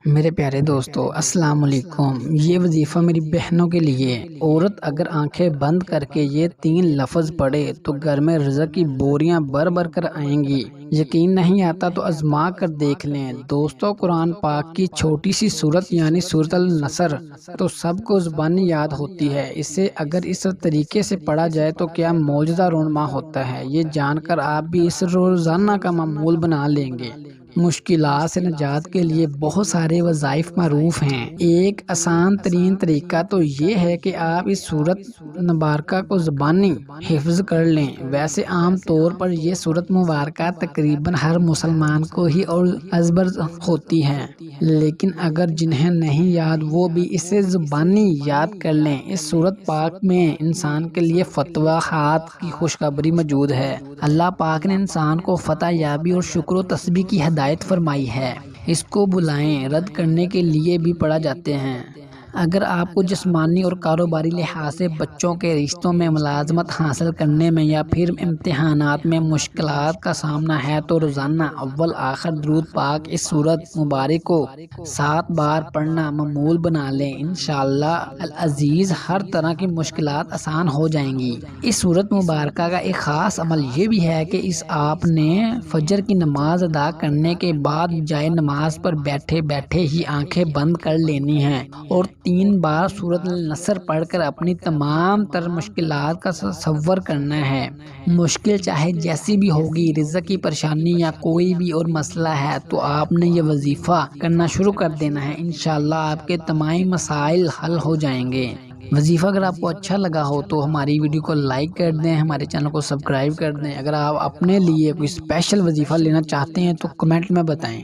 میرے پیارے دوستو السلام علیکم۔ یہ وظیفہ میری بہنوں کے لیے۔ عورت اگر آنکھیں بند کر کے یہ 3 لفظ پڑھے تو گھر میں رزق کی بوریاں بھر بھر کر آئیں گی۔ یقین نہیں آتا تو آزما کر دیکھ لیں۔ دوستو قرآن پاک کی چھوٹی سی سورت یعنی سورۃ النصر تو سب کو زبانی یاد ہوتی ہے۔ اسے اگر اس طریقے سے پڑھا جائے تو کیا معجزہ رونما ہوتا ہے، یہ جان کر آپ بھی اس روزانہ کا معمول بنا لیں گے۔ مشکلات سے نجات کے لیے بہت سارے وظائف معروف ہیں۔ ایک آسان ترین طریقہ تو یہ ہے کہ آپ اس سورت مبارکہ کو زبانی حفظ کر لیں۔ ویسے عام طور پر یہ سورت مبارکہ تقریباً ہر مسلمان کو ہی اور ازبر ہوتی ہے، لیکن اگر جنہیں نہیں یاد وہ بھی اسے زبانی یاد کر لیں۔ اس سورت پاک میں انسان کے لیے فتوحات کی خوشخبری موجود ہے۔ اللہ پاک نے انسان کو فتح یابی اور شکر و تسبیح کی ہدایت فرمائی ہے۔ اس کو بلائیں رد کرنے کے لیے بھی پڑھا جاتے ہیں۔ اگر آپ کو جسمانی اور کاروباری لحاظ سے بچوں کے رشتوں میں ملازمت حاصل کرنے میں یا پھر امتحانات میں مشکلات کا سامنا ہے تو روزانہ اول آخر درود پاک اس سورت مبارک کو 7 بار پڑھنا معمول بنا لیں۔ انشاءاللہ العزیز ہر طرح کی مشکلات آسان ہو جائیں گی۔ اس سورت مبارکہ کا ایک خاص عمل یہ بھی ہے کہ اس آپ نے فجر کی نماز ادا کرنے کے بعد جائے نماز پر بیٹھے بیٹھے ہی آنکھیں بند کر لینی ہیں اور 3 بار سورۃ النصر پڑھ کر اپنی تمام تر مشکلات کا تصور کرنا ہے۔ مشکل چاہے جیسی بھی ہوگی، رزق کی پریشانی یا کوئی بھی اور مسئلہ ہے تو آپ نے یہ وظیفہ کرنا شروع کر دینا ہے۔ انشاءاللہ آپ کے تمام مسائل حل ہو جائیں گے۔ وظیفہ اگر آپ کو اچھا لگا ہو تو ہماری ویڈیو کو لائک کر دیں، ہمارے چینل کو سبسکرائب کر دیں۔ اگر آپ اپنے لیے کوئی اسپیشل وظیفہ لینا چاہتے ہیں تو کمنٹ میں بتائیں۔